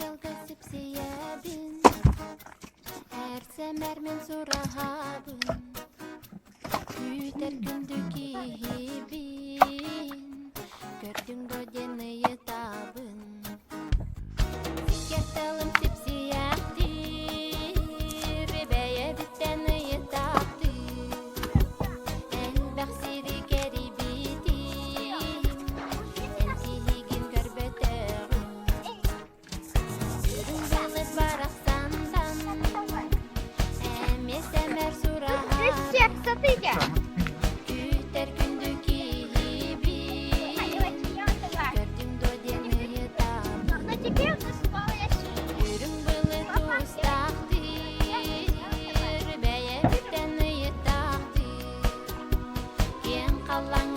Dalgasıp siyabin her semermen surahabın Güter gündüki hibin Gördün dojenayı tabın Sikyatalım sipsiyahtir Beye bittenayı taptir El baksiri geri bitin El tihigin görbeteğin Yürün balık barak sandan Emer surahabın Güter gündüki hibin Gördün dojenayı tabın Yürün balık tustahtir Beye bittenayı taptir Ken kalan